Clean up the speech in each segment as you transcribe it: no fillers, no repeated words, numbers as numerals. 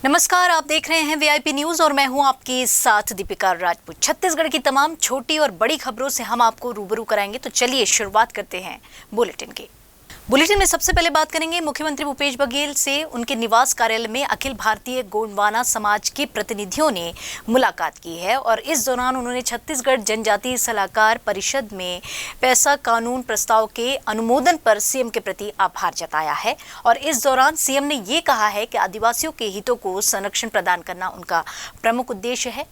नमस्कार, आप देख रहे हैं वीआईपी न्यूज और मैं हूं आपके साथ दीपिका राजपूत। छत्तीसगढ़ की तमाम छोटी और बड़ी खबरों से हम आपको रूबरू कराएंगे। तो चलिए शुरुआत करते हैं बुलेटिन की। बुलेटिन में सबसे पहले बात करेंगे मुख्यमंत्री भूपेश बघेल से। उनके निवास कार्यालय में अखिल भारतीय गोंडवाना समाज के प्रतिनिधियों ने मुलाकात की है और इस दौरान उन्होंने छत्तीसगढ़ जनजातीय सलाहकार परिषद में पैसा कानून प्रस्ताव के अनुमोदन पर सीएम के प्रति आभार जताया है। और इस दौरान सीएम ने ये कहा है कि आदिवासियों के हितों को संरक्षण प्रदान करना उनका प्रमुख उद्देश्य है।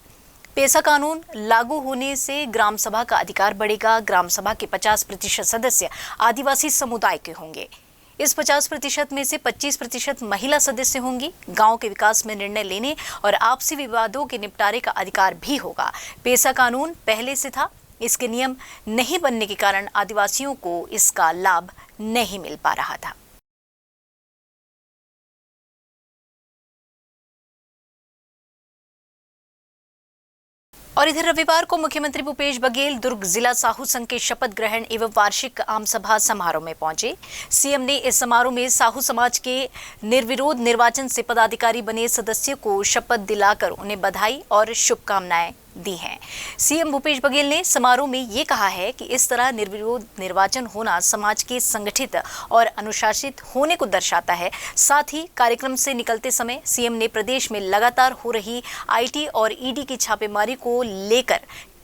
पैसा कानून लागू होने से ग्राम सभा का अधिकार बढ़ेगा। ग्राम सभा के 50% सदस्य आदिवासी समुदाय के होंगे। इस 50% में से 25% महिला सदस्य होंगी। गांव के विकास में निर्णय लेने और आपसी विवादों के निपटारे का अधिकार भी होगा। पैसा कानून पहले से था, इसके नियम नहीं बनने के कारण आदिवासियों को इसका लाभ नहीं मिल पा रहा था। और इधर रविवार को मुख्यमंत्री भूपेश बघेल दुर्ग जिला साहू संघ के शपथ ग्रहण एवं वार्षिक आम सभा समारोह में पहुंचे। सीएम ने इस समारोह में साहू समाज के निर्विरोध निर्वाचन से पदाधिकारी बने सदस्यों को शपथ दिलाकर उन्हें बधाई और शुभकामनाएं दी हैं। सीएम भूपेश बघेल ने समारोह में ये कहा है कि इस तरह निर्विरोध निर्वाचन होना समाज के संगठित और अनुशासित होने को दर्शाता है। साथ ही कार्यक्रम से निकलते समय सीएम ने प्रदेश में लगातार हो रही आईटी और ईडी की छापेमारी को लेकर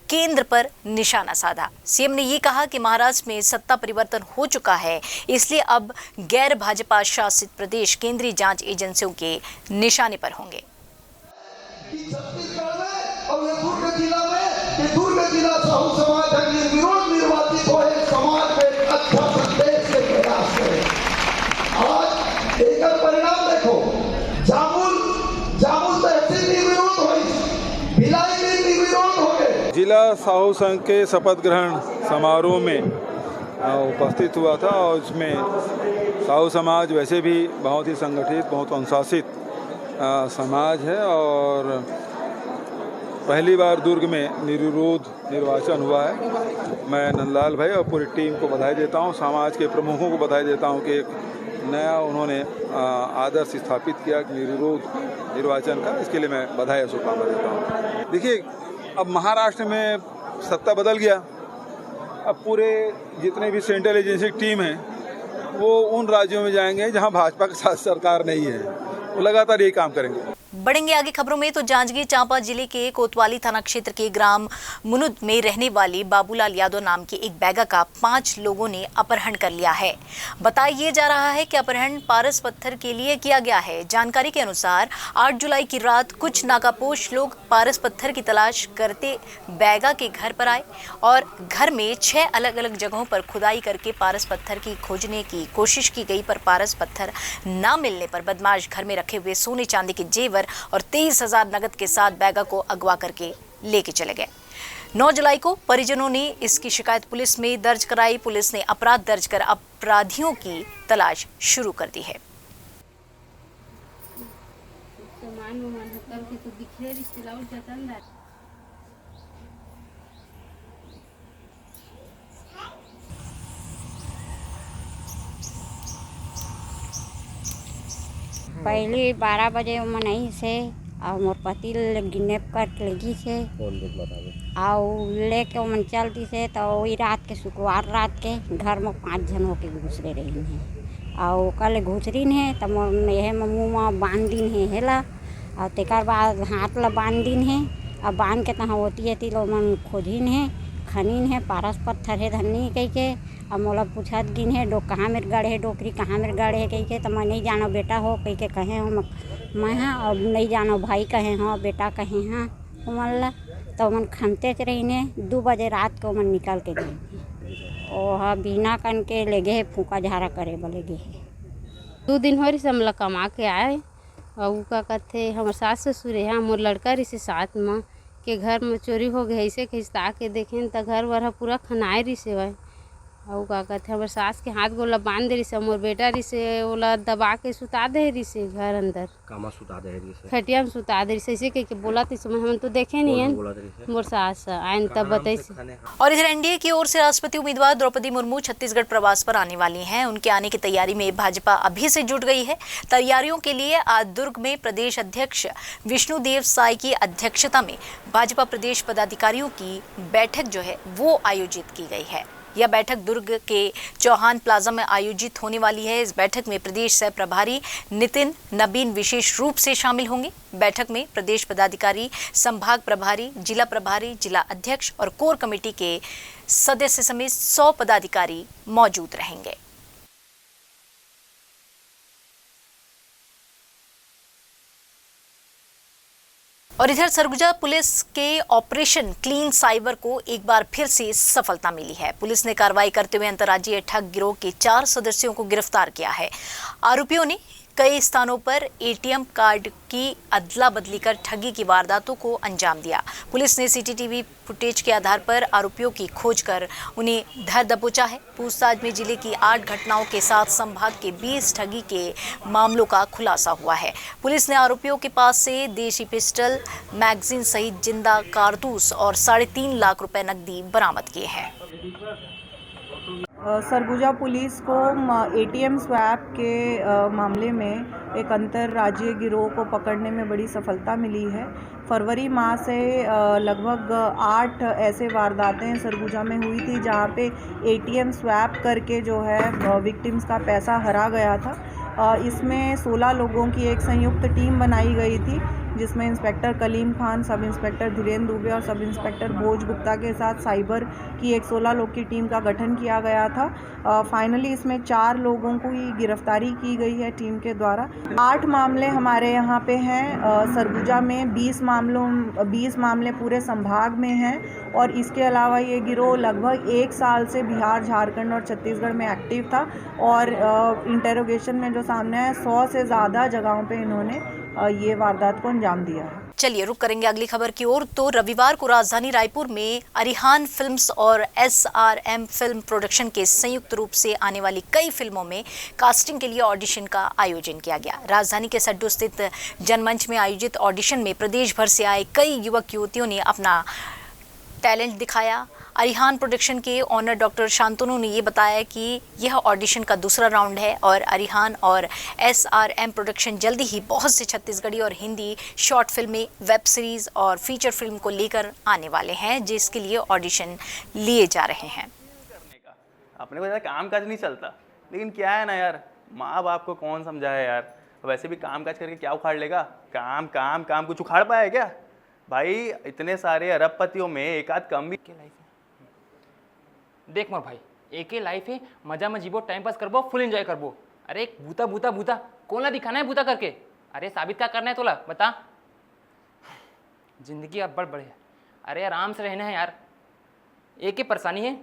केंद्र पर निशाना साधा। सीएम ने ये कहा कि महाराष्ट्र में सत्ता परिवर्तन हो चुका है, इसलिए अब गैर भाजपा शासित प्रदेश केंद्रीय जांच एजेंसियों के निशाने पर होंगे। और ये दुर्ग जिला साहू समाज निर्विरोध निर्वाचित हो समाज में अच्छा संदेश के प्रयास करें। आज एक परिणाम देखो, जामुल तहसील निर्विरोध हुई, भिलाई में निर्विरोध हो गए। जिला साहू संघ के शपथ ग्रहण समारोह में उपस्थित हुआ था और उसमें साहू समाज वैसे भी बहुत ही संगठित, बहुत अनुशासित समाज है और पहली बार दुर्ग में निर्विरोध निर्वाचन हुआ है। मैं नंदलाल भाई और पूरी टीम को बधाई देता हूं, समाज के प्रमुखों को बधाई देता हूं कि एक नया उन्होंने आदर्श स्थापित किया निर्विरोध निर्वाचन का। इसके लिए मैं बधाई और शुभकामना देता हूं। देखिए, अब महाराष्ट्र में सत्ता बदल गया। अब पूरे जितने भी सेंट्रल एजेंसी टीम है वो उन राज्यों में जाएंगे जहाँ भाजपा के साथ सरकार नहीं है, वो लगातार यही काम करेंगे। बढ़ेंगे आगे खबरों में। तो जांजगीर चांपा जिले के कोतवाली थाना क्षेत्र के ग्राम मुनुद में रहने वाली बाबूलाल यादव नाम की एक बैगा का 5 लोगों ने अपहरण कर लिया है। बताया जा रहा है कि अपहरण पारस पत्थर के लिए किया गया है। जानकारी के अनुसार 8 जुलाई की रात कुछ नाकापोश लोग पारस पत्थर की तलाश करते बैगा के घर पर आए और घर में 6 अलग अलग जगहों पर खुदाई करके पारस पत्थर की खोजने की कोशिश की गई, पर पारस पत्थर न मिलने पर बदमाश घर में रखे हुए सोने चांदी के जेवर और 23,000 नगद के साथ बैगा को अगवा करके लेके चले गए। 9 जुलाई को परिजनों ने इसकी शिकायत पुलिस में दर्ज कराई। पुलिस ने अपराध दर्ज कर अपराधियों की तलाश शुरू कर दी है। पहले 12 बजे मनई से और मोर पति गिनेप कर लगी से और लेके मन चलती से तो वही रात के शुक्रवार रात के घर में 5 जन होके घुसरे रही हैं और कल घुसरीन है तो यह मुँह में बांध दिन है हेला और तेकर बाद हाथ ला बांध दिन है और बांध के तहाँ होती है तिलो मन खोजिन है खनीन है पारस पत्थर है धनी कह के और मोला पूछत गिन है कहाँ मेरे गढ़ है डोकरी कहाँ मेरे गढ़ है कह के तो मैं नहीं जानो बेटा हो कह के कहे हो मैं हाँ और नहीं जानो भाई कहे हाँ बेटा कहे हाँ मन ला तो मन खनते रही ने 2 बजे रात को मन निकल के गई और बिना कन के ले गए फूका झाड़ा करे बोले गए। 2 दिन हो रही हमला कमा के आए और का कहते हमारे सास ससुर है मोर लड़का रही से साथ में के घर में चोरी हो गई ऐसे खिस्ता के देखें तो घर वर पूरा खनाए रही से और का कहते हमारे सास के हाथ गोला बांध दे रही से, मोर बेटा रही से ओला दबा के सुता दे रही से घर अंदर, कामा सुता दे रही से, खटिया में सुता दे रही से, ऐसे कह के बोला थी हम तो देखे नहीं बोला है दे रही से। मोर सास आयन तब बताई से। और इधर एनडीए की ओर से राष्ट्रपति उम्मीदवार द्रौपदी मुर्मू छत्तीसगढ़ प्रवास पर आने वाली हैं। उनके आने की तैयारी में भाजपा अभी से जुट गई है। तैयारियों के लिए आज दुर्ग में प्रदेश अध्यक्ष विष्णुदेव साय की अध्यक्षता में भाजपा प्रदेश पदाधिकारियों की बैठक जो है वो आयोजित की गई है। यह बैठक दुर्ग के चौहान प्लाजा में आयोजित होने वाली है। इस बैठक में प्रदेश सह प्रभारी नितिन नबीन विशेष रूप से शामिल होंगे। बैठक में प्रदेश पदाधिकारी, संभाग प्रभारी, जिला अध्यक्ष और कोर कमेटी के सदस्य समेत 100 पदाधिकारी मौजूद रहेंगे। और इधर सरगुजा पुलिस के ऑपरेशन क्लीन साइबर को एक बार फिर से सफलता मिली है। पुलिस ने कार्रवाई करते हुए अंतर्राज्यीय ठग गिरोह के 4 सदस्यों को गिरफ्तार किया है। आरोपियों ने कई स्थानों पर एटीएम कार्ड की अदला बदली कर ठगी की वारदातों को अंजाम दिया। पुलिस ने सीसीटीवी फुटेज के आधार पर आरोपियों की खोज कर उन्हें धर दबोचा है। पूछताछ में जिले की 8 घटनाओं के साथ संभाग के 20 ठगी के मामलों का खुलासा हुआ है। पुलिस ने आरोपियों के पास से देशी पिस्टल, मैगजीन सहित जिंदा कारतूस और 3.5 लाख रुपए नकदी बरामद किए हैं। सरगुजा पुलिस को एटीएम स्वैप के मामले में एक अंतर्राज्यीय गिरोह को पकड़ने में बड़ी सफलता मिली है। फरवरी माह से लगभग 8 ऐसे वारदातें सरगुजा में हुई थी जहां पे एटीएम स्वैप करके जो है विक्टिम्स का पैसा हरा गया था। इसमें 16 लोगों की एक संयुक्त टीम बनाई गई थी जिसमें inspector Kaleem Khan, sub inspector Dhirendra Dubey और सब इंस्पेक्टर भोज गुप्ता के साथ साइबर की एक 16 लोग की टीम का गठन किया गया था। फाइनली इसमें 4 लोगों को ही गिरफ्तारी की गई है टीम के द्वारा। 8 मामले हमारे यहाँ पे हैं सरगुजा में, 20 मामले पूरे संभाग में हैं और इसके अलावा ये गिरोह लगभग 1 साल से बिहार, झारखंड और छत्तीसगढ़ में एक्टिव था और इंटेरोगेशन में जो सामने है 100 से ज़्यादा जगहों पे इन्होंने ये वारदात को अंजाम दिया है। चलिए रुक करेंगे अगली खबर की ओर। तो रविवार को राजधानी रायपुर में अरिहान फिल्म्स और SRM फिल्म प्रोडक्शन के संयुक्त रूप से आने वाली कई फिल्मों में कास्टिंग के लिए ऑडिशन का आयोजन किया गया। राजधानी के सड्डू स्थित जनमंच में आयोजित ऑडिशन में प्रदेश भर से आए कई युवक युवतियों ने अपना टैलेंट दिखाया। अरिहान प्रोडक्शन के ऑनर डॉक्टर शांतनु ने ये बताया कि यह ऑडिशन का दूसरा राउंड है और अरिहान और SRM प्रोडक्शन जल्दी ही बहुत से छत्तीसगढ़ी और हिंदी शॉर्ट फिल्में, वेब सीरीज और फीचर फिल्म को लेकर आने वाले हैं, जिसके लिए ऑडिशन लिए जा रहे हैं। अपने को ज़्यादा काम काज नहीं चलता, लेकिन क्या है ना यार, माँ बाप को कौन समझाए यार। वैसे भी काम काज करके क्या उखाड़ लेगा, काम काम काम, कुछ उखाड़ पाया क्या भाई। इतने सारे अरबपतियों में एक आध कम भी लाइफ है। देख मोर भाई, एक ही लाइफ है, मजा में जीवो, टाइम पास करबो, फुल एंजॉय करबो। अरे भूता भूता भूता कौन ला दिखाना है भूता करके? अरे साबित क्या करना है तोला बता। जिंदगी अब बढ़ बढ़े, अरे आराम से रहना है यार। एक ही परेशानी है,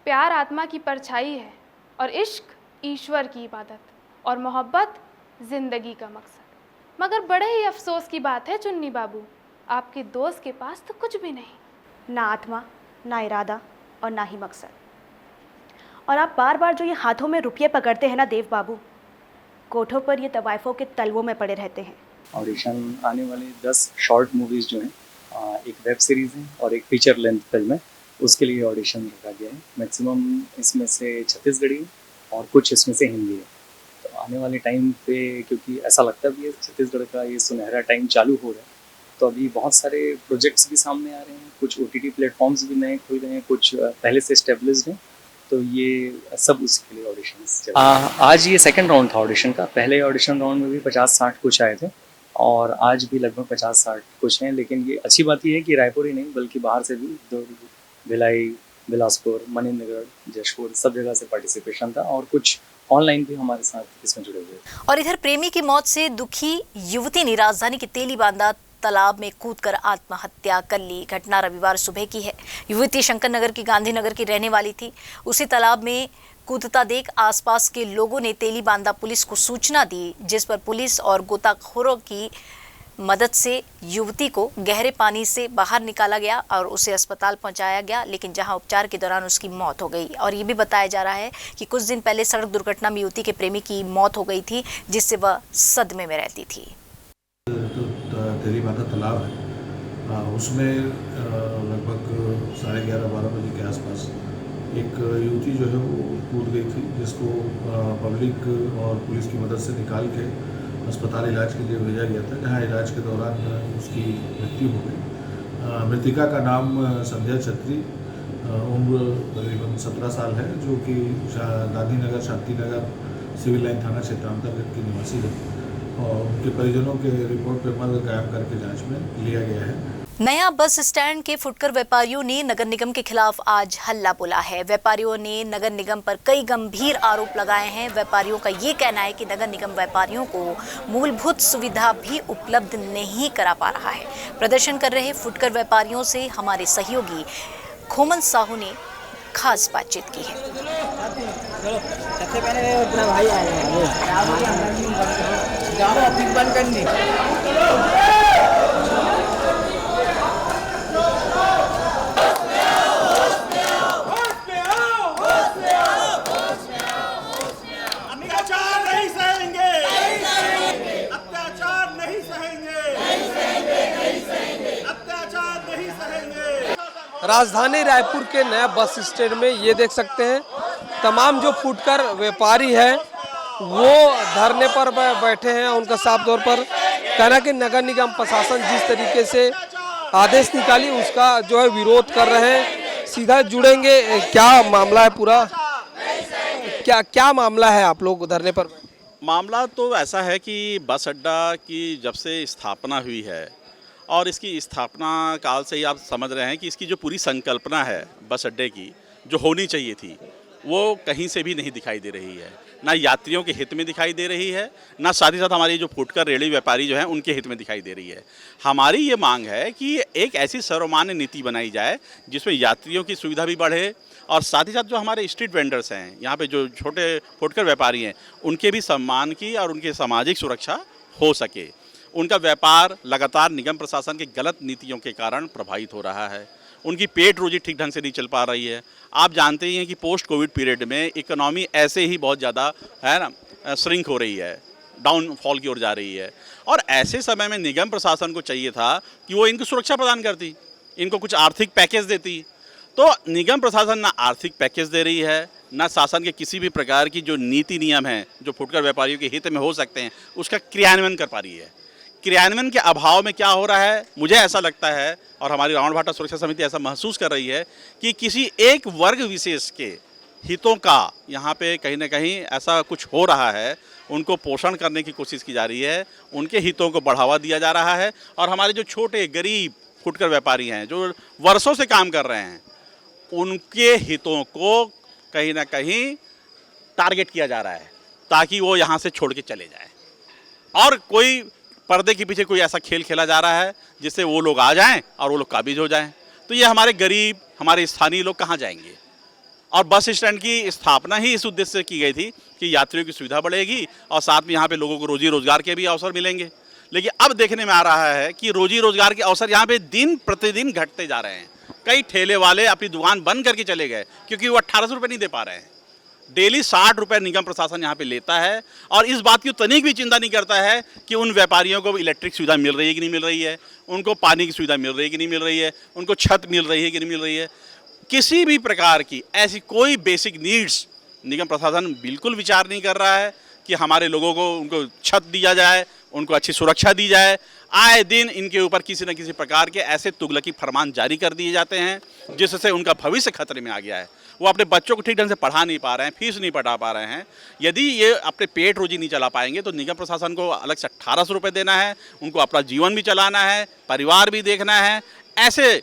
प्यार आत्मा की परछाई है और इश्क ईश्वर की इबादत और मोहब्बत जिंदगी का मकसद। मगर बड़े ही अफसोस की बात है चुन्नी बाबू, आपके दोस्त के पास तो कुछ भी नहीं, ना आत्मा, ना इरादा और ना ही मकसद। और आप बार बार जो ये हाथों में रुपये पकड़ते हैं ना देव बाबू, कोठों पर ये तवाइफों के तलवों में पड़े रहते हैं। ऑडिशन आने वाले 10 शॉर्ट मूवीज़ जो हैं, एक वेब सीरीज़ है और एक फीचर लेंथ फिल्म है, उसके लिए ऑडिशन रखा गया है। मैक्सिमम इसमें से छत्तीसगढ़ी है और कुछ इसमें से हिंदी है। तो आने वाले टाइम पे, क्योंकि ऐसा लगता भी है छत्तीसगढ़ का ये सुनहरा टाइम चालू हो रहा है, तो अभी बहुत सारे प्रोजेक्ट्स भी सामने आ रहे हैं, कुछ OTT प्लेटफॉर्म्स भी नए खुल रहे हैं, कुछ पहले से एस्टेब्लिश्ड हैं, तो ये सब उसके लिए ऑडिशंस चल रहे हैं। आज ये सेकंड राउंड था ऑडिशन का। पहले ऑडिशन राउंड में भी 50-60 कुछ आए थे और आज भी लगभग 50-60 कुछ हैं। लेकिन ये अच्छी बात ये है कि रायपुर ही नहीं बल्कि बाहर से भी दुर्ग, भिलाई, बिलासपुर, मणिनगर, जशपुर, सब जगह से पार्टिसिपेशन था और कुछ ऑनलाइन भी हमारे साथ इसमें जुड़े हुए। और इधर प्रेमी की मौत से दुखी युवती ने राजधानी के तेलीबांधा तालाब में कूदकर आत्महत्या कर ली। घटना रविवार सुबह की है। युवती शंकर नगर की गांधीनगर की रहने वाली थी। उसी तालाब में कूदता देख आसपास के लोगों ने तेलीबांधा पुलिस को सूचना दी, जिस पर पुलिस और गोताखोरों की मदद से युवती को गहरे पानी से बाहर निकाला गया और उसे अस्पताल पहुंचाया गया, लेकिन जहां उपचार के दौरान उसकी मौत हो गई। और ये भी बताया जा रहा है कि कुछ दिन पहले सड़क दुर्घटना में युवती के प्रेमी की मौत हो गई थी, जिससे वह सदमे में रहती थी। तेरी माता तालाब है, उसमें लगभग 11:30-12 बजे के आसपास एक युवती जो है वो कूद गई थी, जिसको पब्लिक और पुलिस की मदद से निकाल के अस्पताल इलाज के लिए भेजा गया था, जहां इलाज के दौरान उसकी मृत्यु हो गई। मृतिका का नाम संध्या छत्री, उम्र तकरीबन 17 साल है, जो कि गांधीनगर शांतिनगर सिविल लाइन थाना क्षेत्र अंतर्गत की निवासी है और उनके परिजनों के रिपोर्ट पर मर्ग कायम करके जांच में लिया गया है। नया बस स्टैंड के फुटकर व्यापारियों ने नगर निगम के खिलाफ आज हल्ला बोला है। व्यापारियों ने नगर निगम पर कई गंभीर आरोप लगाए हैं। व्यापारियों का ये कहना है कि नगर निगम व्यापारियों को मूलभूत सुविधा भी उपलब्ध नहीं करा पा रहा है। प्रदर्शन कर रहे फुटकर व्यापारियों से हमारे सहयोगी खोमन साहू ने खास बातचीत की है। राजधानी रायपुर के नया बस स्टैंड में ये देख सकते हैं तमाम जो फुटकर व्यापारी हैं वो धरने पर बैठे हैं। उनका साफ तौर पर कहना कि नगर निगम प्रशासन जिस तरीके से आदेश निकाली उसका जो है विरोध कर रहे हैं। सीधा जुड़ेंगे, क्या मामला है पूरा, क्या मामला है आप लोग धरने पर? मामला तो ऐसा है कि बस अड्डा की जब से स्थापना हुई है और इसकी स्थापना काल से ही आप समझ रहे हैं कि इसकी जो पूरी संकल्पना है बस अड्डे की जो होनी चाहिए थी वो कहीं से भी नहीं दिखाई दे रही है। ना यात्रियों के हित में दिखाई दे रही है, ना साथ ही साथ हमारी जो फुटकर रेहड़ी व्यापारी जो हैं उनके हित में दिखाई दे रही है। हमारी ये मांग है कि एक ऐसी सर्वमान्य नीति बनाई जाए जिसमें यात्रियों की सुविधा भी बढ़े और साथ ही साथ जो हमारे स्ट्रीट वेंडर्स हैं, यहाँ पे जो छोटे फुटकर व्यापारी हैं, उनके भी सम्मान की और उनके सामाजिक सुरक्षा हो सके। उनका व्यापार लगातार निगम प्रशासन की गलत नीतियों के कारण प्रभावित हो रहा है। उनकी पेट रोजी ठीक ढंग से नहीं चल पा रही है। आप जानते ही हैं कि पोस्ट कोविड पीरियड में इकोनॉमी ऐसे ही बहुत ज़्यादा है ना श्रिंक हो रही है, डाउनफॉल की ओर जा रही है। और ऐसे समय में निगम प्रशासन को चाहिए था कि वो इनको सुरक्षा प्रदान करती, इनको कुछ आर्थिक पैकेज देती। तो निगम प्रशासन ना आर्थिक पैकेज दे रही है, ना शासन के किसी भी प्रकार की जो नीति नियम हैं जो फुटकर व्यापारियों के हित में हो सकते हैं उसका क्रियान्वयन कर पा रही है। क्रियान्वयन के अभाव में क्या हो रहा है, मुझे ऐसा लगता है और हमारी रावणभाटा सुरक्षा समिति ऐसा महसूस कर रही है कि किसी एक वर्ग विशेष के हितों का यहाँ पे कहीं ना कहीं ऐसा कुछ हो रहा है, उनको पोषण करने की कोशिश की जा रही है, उनके हितों को बढ़ावा दिया जा रहा है। और हमारे जो छोटे गरीब फुटकर व्यापारी हैं जो वर्षों से काम कर रहे हैं, उनके हितों को कहीं ना कहीं टारगेट किया जा रहा है ताकि वो यहाँ से छोड़ के चले जाए। और कोई पर्दे के पीछे कोई ऐसा खेल खेला जा रहा है जिससे वो लोग आ जाएं और वो लोग काबिज हो जाएं। तो ये हमारे गरीब, हमारे स्थानीय लोग कहाँ जाएंगे? और बस स्टैंड की स्थापना ही इस उद्देश्य से की गई थी कि यात्रियों की सुविधा बढ़ेगी और साथ में यहाँ पे लोगों को रोजी रोजगार के भी अवसर मिलेंगे। लेकिन अब देखने में आ रहा है कि रोजी रोजगार के अवसर यहाँ पे दिन प्रतिदिन घटते जा रहे हैं। कई ठेले वाले अपनी दुकान बंद करके चले गए क्योंकि वो 1800 रुपये नहीं दे पा रहे हैं। डेली 60 रुपये निगम प्रशासन यहाँ पे लेता है और इस बात की तनिक भी चिंता नहीं करता है कि उन व्यापारियों को इलेक्ट्रिक सुविधा मिल रही है कि नहीं मिल रही है, उनको पानी की सुविधा मिल रही है कि नहीं मिल रही है, उनको छत मिल रही है कि नहीं मिल रही है। किसी भी प्रकार की ऐसी कोई बेसिक नीड्स निगम प्रशासन बिल्कुल विचार नहीं कर रहा है कि हमारे लोगों को उनको छत दिया जाए, उनको अच्छी सुरक्षा दी जाए। आए दिन इनके ऊपर किसी न किसी प्रकार के ऐसे तुगलकी फरमान जारी कर दिए जाते हैं जिससे उनका भविष्य खतरे में आ गया है। वो अपने बच्चों को ठीक ढंग से पढ़ा नहीं पा रहे हैं, फीस नहीं पढ़ा पा रहे हैं। यदि ये अपने पेट रोजी नहीं चला पाएंगे तो निगम प्रशासन को अलग से 1800 रुपये देना है, उनको अपना जीवन भी चलाना है, परिवार भी देखना है। ऐसे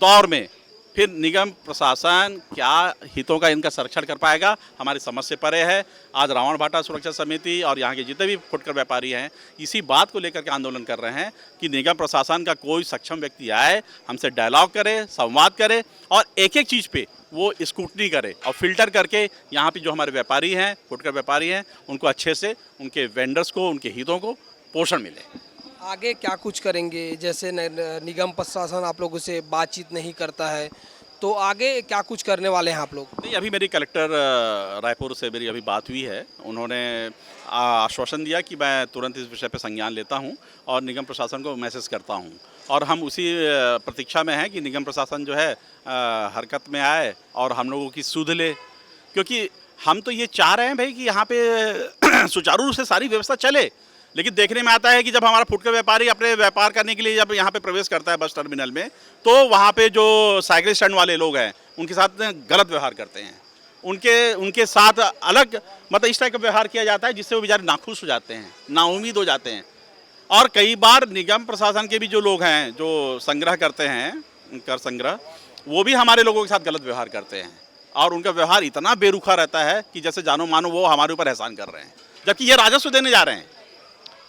दौर में फिर निगम प्रशासन क्या हितों का इनका संरक्षण कर पाएगा, हमारी समझ से परे है। आज रावणभाटा सुरक्षा समिति और यहाँ के जितने भी फुटकर व्यापारी हैं इसी बात को लेकर के आंदोलन कर रहे हैं कि निगम प्रशासन का कोई सक्षम व्यक्ति आए, हमसे डायलॉग करे, संवाद करे और एक एक चीज़ पे वो स्क्रूटनी करे और फिल्टर करके यहाँ पे जो हमारे व्यापारी हैं, फुटकर व्यापारी हैं, उनको अच्छे से उनके वेंडर्स को, उनके हितों को पोषण मिले। आगे क्या कुछ करेंगे? जैसे निगम प्रशासन आप लोगों से बातचीत नहीं करता है, तो आगे क्या कुछ करने वाले हैं आप लोग? नहीं, अभी मेरी कलेक्टर रायपुर से मेरी अभी बात हुई है। उन्होंने आश्वासन दिया कि मैं तुरंत इस विषय पर संज्ञान लेता हूं और निगम प्रशासन को मैसेज करता हूं, और हम उसी प्रतीक्षा में हैं कि निगम प्रशासन जो है हरकत में आए और हम लोगों की सुध ले, क्योंकि हम तो ये चाह रहे हैं भाई कि यहाँ पे सुचारू रूप से सारी व्यवस्था चले। लेकिन देखने में आता है कि जब हमारा फुटकर व्यापारी अपने व्यापार करने के लिए जब यहाँ पे प्रवेश करता है बस टर्मिनल में, तो वहाँ पे जो साइकिल स्टैंड वाले लोग हैं उनके साथ गलत व्यवहार करते हैं। उनके साथ अलग मतलब इस टाइप का व्यवहार किया जाता है जिससे वो बेचारे नाखुश हो जाते हैं, नाउम्मीद हो जाते हैं। और कई बार निगम प्रशासन के भी जो लोग हैं जो संग्रह करते हैं कर संग्रह, वो भी हमारे लोगों के साथ गलत व्यवहार करते हैं और उनका व्यवहार इतना बेरुखा रहता है कि जैसे जानो मानो वो हमारे ऊपर एहसान कर रहे हैं, जबकि ये राजस्व देने जा रहे हैं।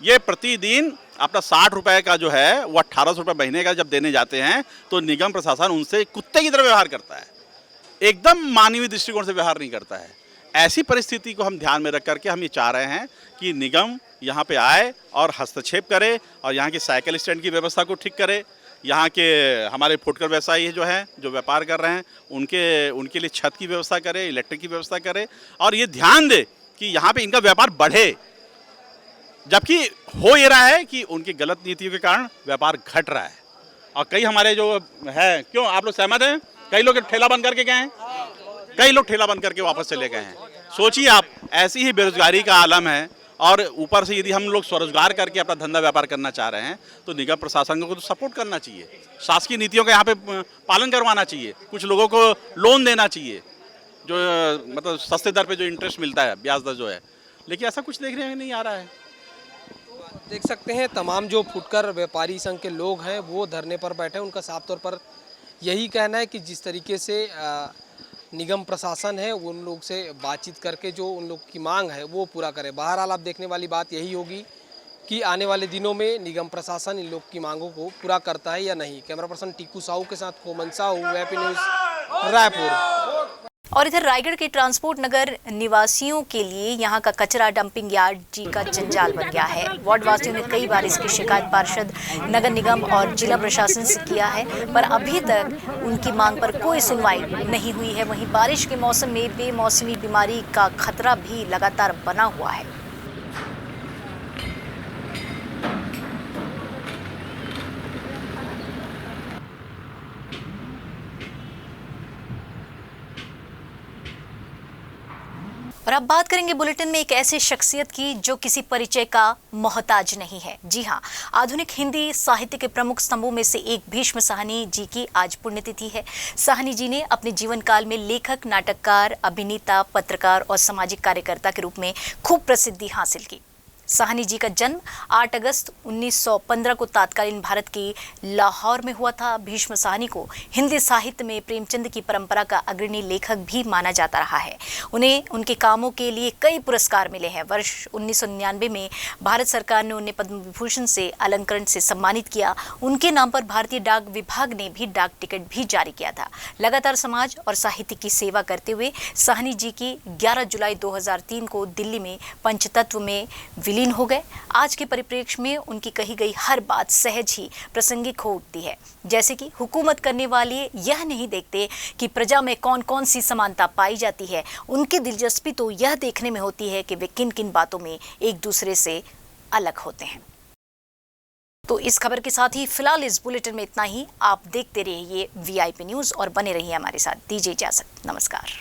ये प्रतिदिन अपना 60 रुपये का जो है वो 1800 रुपये महीने का जब देने जाते हैं तो निगम प्रशासन उनसे कुत्ते की तरह व्यवहार करता है, एकदम मानवीय दृष्टिकोण से व्यवहार नहीं करता है। ऐसी परिस्थिति को हम ध्यान में रख करके हम ये चाह रहे हैं कि निगम यहाँ पे आए और हस्तक्षेप करे और यहाँ की साइकिल स्टैंड की व्यवस्था को ठीक करे। यहाँ के हमारे फुटकर व्यवसायी जो हैं जो व्यापार कर रहे हैं उनके लिए छत की व्यवस्था करे, इलेक्ट्रिक की व्यवस्था करे और ये ध्यान दे कि यहाँ पे इनका व्यापार बढ़े। जबकि हो ये रहा है कि उनकी गलत नीतियों के कारण व्यापार घट रहा है और कई हमारे जो है, क्यों आप लोग सहमत हैं? कई लोग ठेला बंद करके गए हैं, कई लोग ठेला बंद करके वापस चले गए हैं। सोचिए आप, ऐसी ही बेरोजगारी का आलम है और ऊपर से यदि हम लोग स्वरोजगार करके अपना धंधा व्यापार करना चाह रहे हैं तो निगम प्रशासन को तो सपोर्ट करना चाहिए, शासकीय नीतियों का यहाँ पे पालन करवाना चाहिए, कुछ लोगों को लोन देना चाहिए जो मतलब सस्ते दर पे जो इंटरेस्ट मिलता है, ब्याज दर जो है, लेकिन ऐसा कुछ देखने में नहीं आ रहा है। देख सकते हैं तमाम जो फुटकर व्यापारी संघ के लोग हैं वो धरने पर बैठे हैं। उनका साफ तौर पर यही कहना है कि जिस तरीके से निगम प्रशासन है उन लोग से बातचीत करके जो उन लोग की मांग है वो पूरा करे। बहरहाल आप देखने वाली बात यही होगी कि आने वाले दिनों में निगम प्रशासन इन लोग की मांगों को पूरा करता है या नहीं। कैमरा पर्सन टीकू साहू के साथ कोमन साहू, वीआईपी न्यूज़, रायपुर। और इधर रायगढ़ के ट्रांसपोर्ट नगर निवासियों के लिए यहाँ का कचरा डंपिंग यार्ड जी का जंजाल बन गया है। वार्ड वासियों ने कई बार इसकी शिकायत पार्षद, नगर निगम और जिला प्रशासन से किया है, पर अभी तक उनकी मांग पर कोई सुनवाई नहीं हुई है। वहीं बारिश के मौसम में बेमौसमी बीमारी का खतरा भी लगातार बना हुआ है। और अब बात करेंगे बुलेटिन में एक ऐसी शख्सियत की जो किसी परिचय का मोहताज नहीं है। जी हाँ, आधुनिक हिंदी साहित्य के प्रमुख स्तंभों में से एक भीष्म साहनी जी की आज पुण्यतिथि है। साहनी जी ने अपने जीवन काल में लेखक, नाटककार, अभिनेता, पत्रकार और सामाजिक कार्यकर्ता के रूप में खूब प्रसिद्धि हासिल की। साहनी जी का जन्म 8 अगस्त 1915 को तत्कालीन भारत के लाहौर में हुआ था। भीष्म साहनी को हिंदी साहित्य में प्रेमचंद की परंपरा का अग्रणी लेखक भी माना जाता रहा है। उन्हें उनके कामों के लिए कई पुरस्कार मिले हैं। वर्ष 1999 में भारत सरकार ने उन्हें पद्म विभूषण से अलंकरण से सम्मानित किया। उनके नाम पर भारतीय डाक विभाग ने भी डाक टिकट भी जारी किया था। लगातार समाज और साहित्य की सेवा करते हुए साहनी जी की 11 जुलाई 2003 को दिल्ली में पंचतत्व में विलीन हो गए। आज के परिप्रेक्ष्य में उनकी कही गई हर बात सहज ही प्रासंगिक हो उठती है। जैसे कि हुकूमत करने वाले यह नहीं देखते कि प्रजा में कौन कौन सी समानता पाई जाती है, उनकी दिलचस्पी तो यह देखने में होती है कि वे किन किन बातों में एक दूसरे से अलग होते हैं। तो इस खबर के साथ ही फिलहाल इस बुलेटिन में इतना ही। आप देखते रहिए वीआईपी न्यूज़ और बने रहिए हमारे साथ। दीजिए इजाजत, नमस्कार।